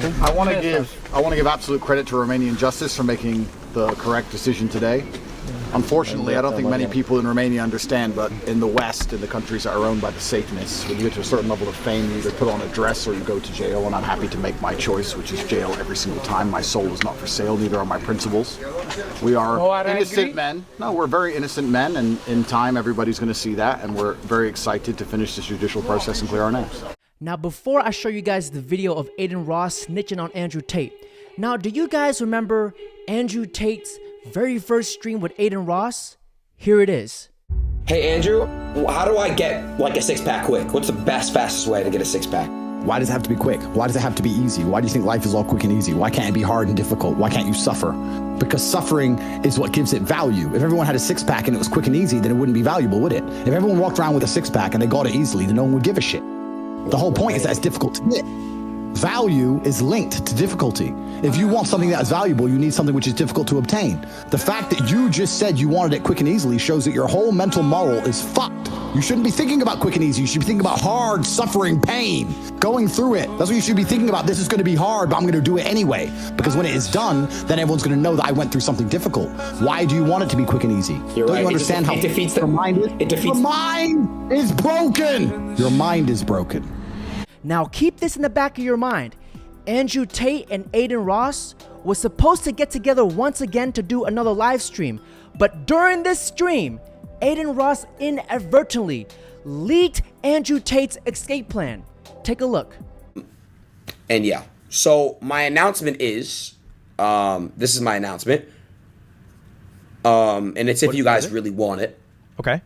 Tristan. I want to give absolute credit to Romanian justice for making the correct decision today. Unfortunately, I don't think many people in Romania understand, but in the West, in the countries that are owned by the Satanists, when you get to a certain level of fame, you either put on a dress or you go to jail, and I'm happy to make my choice, which is jail every single time. My soul is not for sale, neither are my principles. We are innocent men. No, we're very innocent men, and in time, everybody's going to see that, and we're very excited to finish this judicial process and clear our names. Now, before I show you guys the video of Adin Ross snitching on Andrew Tate, now, do you guys remember Andrew Tate's very first stream with Adin Ross? Here it is. Hey Andrew, how do I get like a six-pack quick? What's the fastest way to get a six-pack? Why does it have to be quick? Why does it have to be easy? Why do you think life is all quick and easy? Why can't it be hard and difficult? Why can't you suffer? Because suffering is what gives it value. If everyone had a six-pack and it was quick and easy, then it wouldn't be valuable, would it? If everyone walked around with a six-pack and they got it easily, then no one would give a shit. The whole point is that it's difficult to get. Value is linked to difficulty. If you want something that is valuable, you need something which is difficult to obtain. The fact that you just said you wanted it quick and easily shows that your whole mental model is fucked. You shouldn't be thinking about quick and easy. You should be thinking about hard, suffering, pain, going through it. That's what you should be thinking about. This is going to be hard, but I'm going to do it anyway. Because when it is done, then everyone's going to know that I went through something difficult. Why do you want it to be quick and easy? Don't you understand how your mind is? Your mind is broken. Your mind is broken. Now keep this in the back of your mind. Andrew Tate and Adin Ross was supposed to get together once again to do another live stream, but during this stream, Adin Ross inadvertently leaked Andrew Tate's escape plan. Take a look. And yeah, so my announcement is, this is my announcement, and it's if you guys really want it. Okay.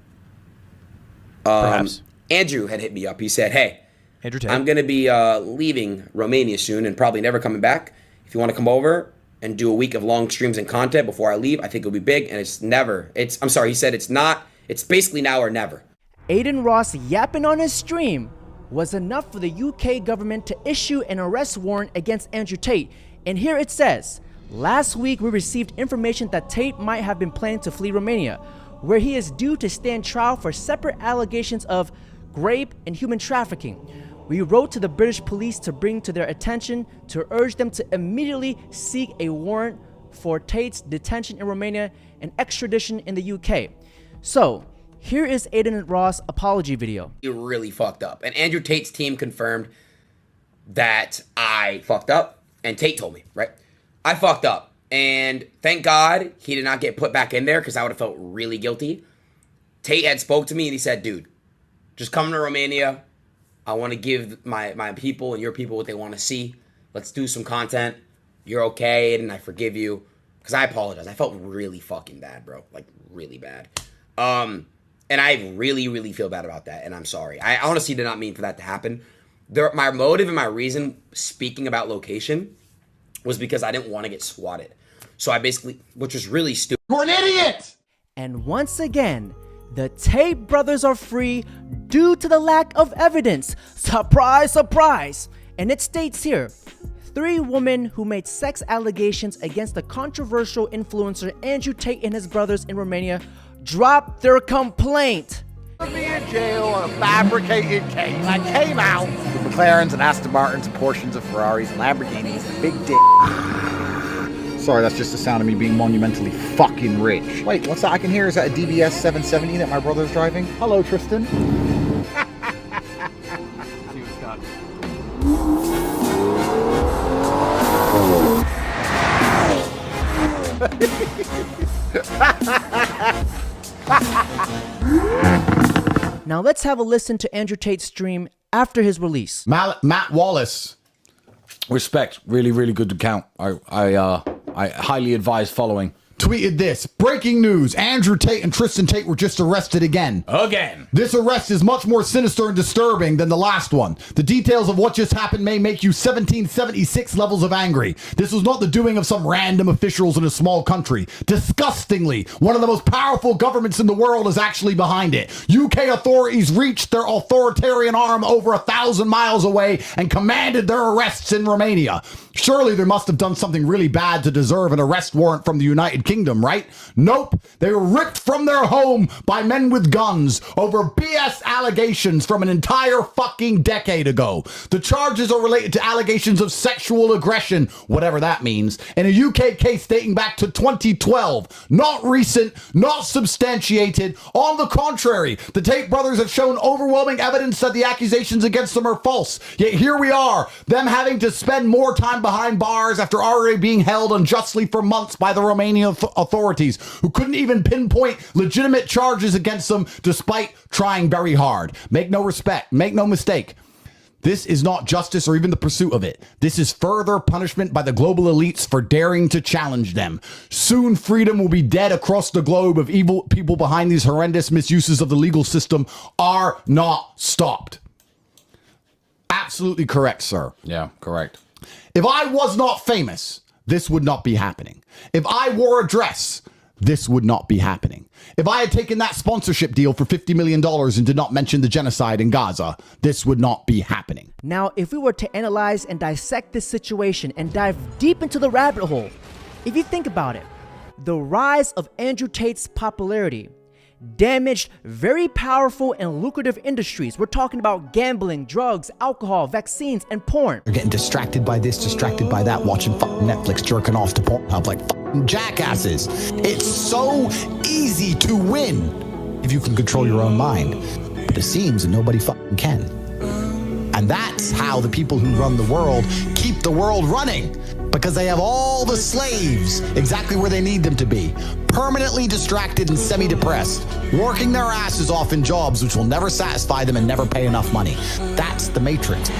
Perhaps. Andrew had hit me up. He said, hey, Andrew Tate. I'm going to be leaving Romania soon and probably never coming back. If you want to come over and do a week of long streams and content before I leave, I think it'll be big. And I'm sorry, he said it's basically now or never. Adin Ross yapping on his stream was enough for the UK government to issue an arrest warrant against Andrew Tate. And here it says, last week we received information that Tate might have been planning to flee Romania, where he is due to stand trial for separate allegations of rape and human trafficking. We wrote to the British police to bring to their attention to urge them to immediately seek a warrant for Tate's detention in Romania and extradition in the UK. So, here is Adin Ross' apology video. You really fucked up. And Andrew Tate's team confirmed that I fucked up. And Tate told me, right? I fucked up. And thank God he did not get put back in there because I would have felt really guilty. Tate had spoke to me and he said, dude, just come to Romania. I want to give my people and your people what they want to see. Let's do some content. You're okay, and I forgive you. Because I apologize. I felt really fucking bad, bro. Like, really bad. And I really, really feel bad about that, and I'm sorry. I honestly did not mean for that to happen. My motive and my reason speaking about location was because I didn't want to get swatted. So I basically, which was really stupid. You're an idiot! And once again, the Tate brothers are free due to the lack of evidence. Surprise, surprise! And it states here, 3 women who made sex allegations against the controversial influencer Andrew Tate and his brothers in Romania dropped their complaint. Be in jail on a fabricated case. I came out with McLarens and Aston Martins and Porsches and Ferraris and Lamborghinis and big dick. Sorry, that's just the sound of me being monumentally fucking rich. Wait, what's that I can hear? Is that a DBS 770 that my brother's driving? Hello, Tristan. Now let's have a listen to Andrew Tate's stream after his release. Matt Wallace. Respect. Really, really good account. I highly advise following. Tweeted this. Breaking news. Andrew Tate and Tristan Tate were just arrested again. Again. This arrest is much more sinister and disturbing than the last one. The details of what just happened may make you 1776 levels of angry. This was not the doing of some random officials in a small country. Disgustingly, one of the most powerful governments in the world is actually behind it. UK authorities reached their authoritarian arm over 1,000 miles away and commanded their arrests in Romania. Surely they must have done something really bad to deserve an arrest warrant from the United Kingdom, right? Nope. They were ripped from their home by men with guns over BS allegations from an entire fucking decade ago. The charges are related to allegations of sexual aggression, whatever that means, in a UK case dating back to 2012. Not recent, not substantiated. On the contrary, the Tate brothers have shown overwhelming evidence that the accusations against them are false. Yet here we are, them having to spend more time behind bars after already being held unjustly for months by the Romanian authorities, who couldn't even pinpoint legitimate charges against them despite trying very hard. Make no mistake. This is not justice or even the pursuit of it. This is further punishment by the global elites for daring to challenge them. Soon freedom will be dead across the globe if evil people behind these horrendous misuses of the legal system are not stopped. Absolutely correct, sir. Yeah, correct. If I was not famous, this would not be happening. If I wore a dress, this would not be happening. If I had taken that sponsorship deal for $50 million and did not mention the genocide in Gaza, this would not be happening. Now, if we were to analyze and dissect this situation and dive deep into the rabbit hole, if you think about it, the rise of Andrew Tate's popularity damaged very powerful and lucrative industries. We're talking about gambling, drugs, alcohol, vaccines, and porn. You're getting distracted by this, distracted by that, watching fucking Netflix, jerking off to Pornhub like fucking jackasses. It's so easy to win if you can control your own mind. But it seems that nobody fucking can. And that's how the people who run the world keep the world running. Because they have all the slaves exactly where they need them to be, permanently distracted and semi-depressed, working their asses off in jobs which will never satisfy them and never pay enough money. That's the Matrix.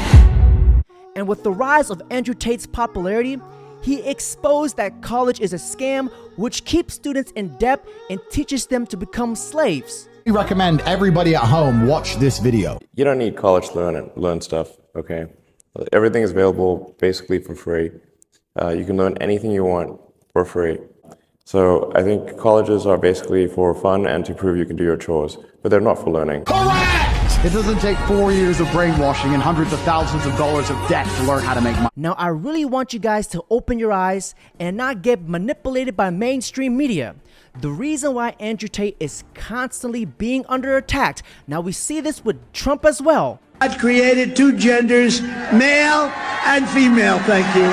And with the rise of Andrew Tate's popularity, he exposed that college is a scam which keeps students in debt and teaches them to become slaves. We recommend everybody at home watch this video. You don't need college to learn stuff, okay? Everything is available basically for free. You can learn anything you want for free. So I think colleges are basically for fun and to prove you can do your chores, but they're not for learning. Correct! It doesn't take 4 years of brainwashing and hundreds of thousands of dollars of debt to learn how to make money. Now, I really want you guys to open your eyes and not get manipulated by mainstream media. The reason why Andrew Tate is constantly being under attack, now we see this with Trump as well. I've created two genders, male and female, thank you.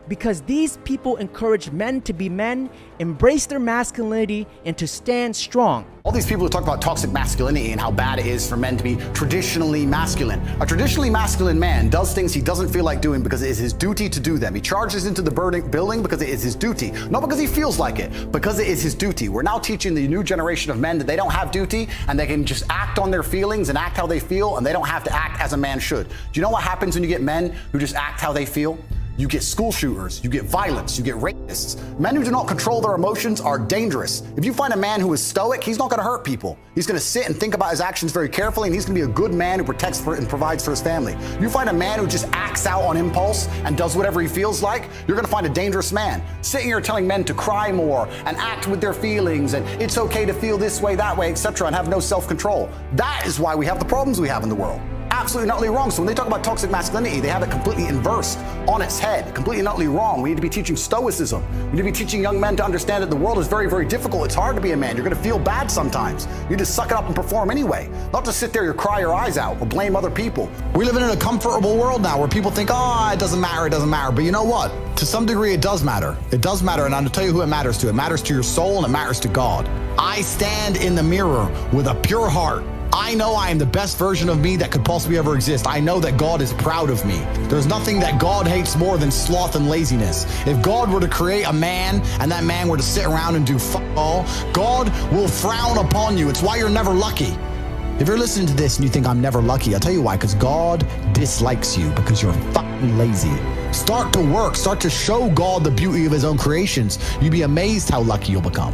Because these people encourage men to be men, embrace their masculinity, and to stand strong. All these people who talk about toxic masculinity and how bad it is for men to be traditionally masculine. A traditionally masculine man does things he doesn't feel like doing because it is his duty to do them. He charges into the building because it is his duty. Not because he feels like it, because it is his duty. We're now teaching the new generation of men that they don't have duty and they can just act on their feelings and act how they feel, and they don't have to act as a man should. Do you know what happens when you get men who just act how they feel? You get school shooters, you get violence, you get rapists. Men who do not control their emotions are dangerous. If you find a man who is stoic, he's not gonna hurt people. He's gonna sit and think about his actions very carefully, and he's gonna be a good man who protects and provides for his family. You find a man who just acts out on impulse and does whatever he feels like, you're gonna find a dangerous man. Sitting here telling men to cry more and act with their feelings and it's okay to feel this way, that way, etc., and have no self-control. That is why we have the problems we have in the world. Absolutely and utterly wrong. So when they talk about toxic masculinity, they have it completely inversed on its head, completely and utterly wrong. We need to be teaching stoicism. We need to be teaching young men to understand that the world is very, very difficult. It's hard to be a man. You're going to feel bad sometimes. You need to suck it up and perform anyway. Not just sit there and cry your eyes out or blame other people. We live in a comfortable world now where people think, oh, it doesn't matter, it doesn't matter. But you know what? To some degree, it does matter. It does matter, and I'm going to tell you who it matters to. It matters to your soul, and it matters to God. I stand in the mirror with a pure heart. I know I am the best version of me that could possibly ever exist. I know that God is proud of me. There's nothing that God hates more than sloth and laziness. If God were to create a man and that man were to sit around and do fuck all, God will frown upon you. It's why you're never lucky. If you're listening to this and you think I'm never lucky, I'll tell you why, because God dislikes you because you're fucking lazy. Start to work, start to show God the beauty of his own creations. You'd be amazed how lucky you'll become.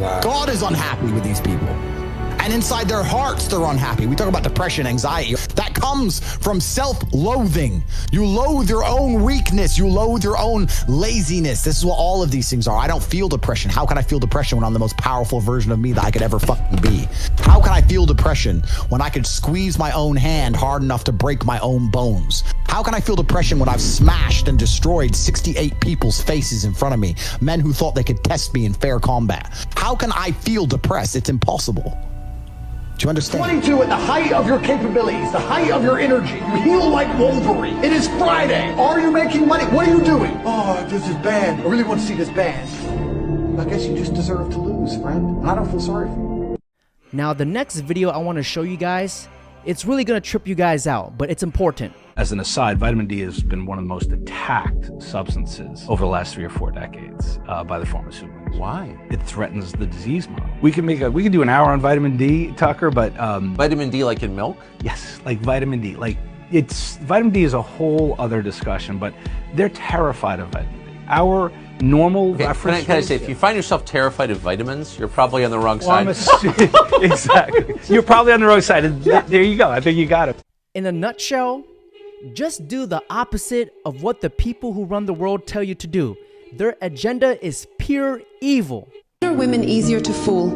Wow. God is unhappy with these people. And inside their hearts, they're unhappy. We talk about depression, anxiety. That comes from self-loathing. You loathe your own weakness. You loathe your own laziness. This is what all of these things are. I don't feel depression. How can I feel depression when I'm the most powerful version of me that I could ever fucking be? How can I feel depression when I could squeeze my own hand hard enough to break my own bones? How can I feel depression when I've smashed and destroyed 68 people's faces in front of me, men who thought they could test me in fair combat? How can I feel depressed? It's impossible. Do you understand? 22 at the height of your capabilities, the height of your energy. You heal like Wolverine. It is Friday. Are you making money? What are you doing? Oh, this is bad. I really want to see this band. I guess you just deserve to lose, friend. And I don't feel sorry for you. Now, the next video I want to show you guys, it's really going to trip you guys out, but it's important. As an aside, vitamin D has been one of the most attacked substances over the last 3 or 4 decades by the pharmaceuticals. Why? It threatens the disease model. We can do an hour on vitamin D, Tucker, but Vitamin D like in milk? yes, like vitamin D. Vitamin D is a whole other discussion, but they're terrified of vitamin D. Our normal reference. Can I say, if you find yourself terrified of vitamins, you're probably on the wrong side. Exactly. You're probably on the wrong side. There you go. I think you got it. In a nutshell, just do the opposite of what the people who run the world tell you to do. Their agenda is pure evil. Are women easier to fool?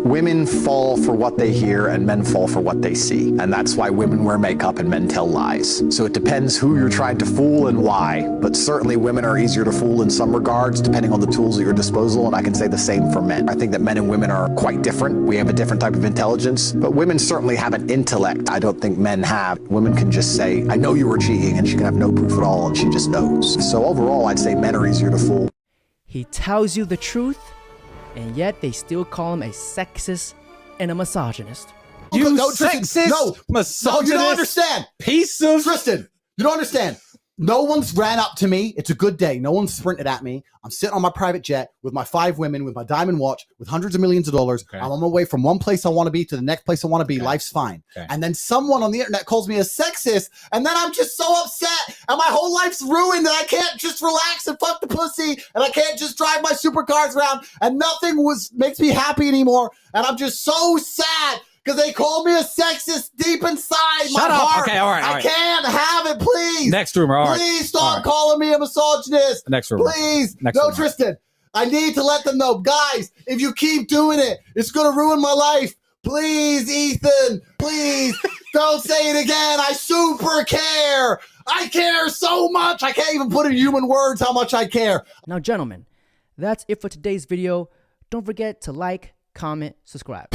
Women fall for what they hear and men fall for what they see. And that's why women wear makeup and men tell lies. So it depends who you're trying to fool and why. But certainly women are easier to fool in some regards, depending on the tools at your disposal. And I can say the same for men. I think that men and women are quite different. We have a different type of intelligence. But women certainly have an intellect I don't think men have. Women can just say, I know you were cheating, and she can have no proof at all, and she just knows. So overall, I'd say men are easier to fool. He tells you the truth, and yet they still call him a sexist and a misogynist. You no, sexist, no, misogynist, you don't understand. Piece of Tristan, you don't understand. No one's ran up to me. It's a good day. No one's sprinted at me. I'm sitting on my private jet with my 5 women, with my diamond watch, with hundreds of millions of dollars. Okay. I'm on my way from one place I want to be to the next place I want to be. Okay. Life's fine. Okay. And then someone on the internet calls me a sexist, and then I'm just so upset, and my whole life's ruined, and I can't just relax and fuck the pussy, and I can't just drive my supercars around, and nothing makes me happy anymore, and I'm just so sad. Because they called me a sexist deep inside my Shut up. heart. Okay, all right, all I right. can't have it, please. Next rumor. All right. Please stop All right. calling me a misogynist. Next rumor. Please. Next no, rumor. Tristan. I need to let them know. Guys, if you keep doing it, it's going to ruin my life. Please, Ethan. Please. Don't say it again. I super care. I care so much. I can't even put in human words how much I care. Now, gentlemen, that's it for today's video. Don't forget to like, comment, subscribe.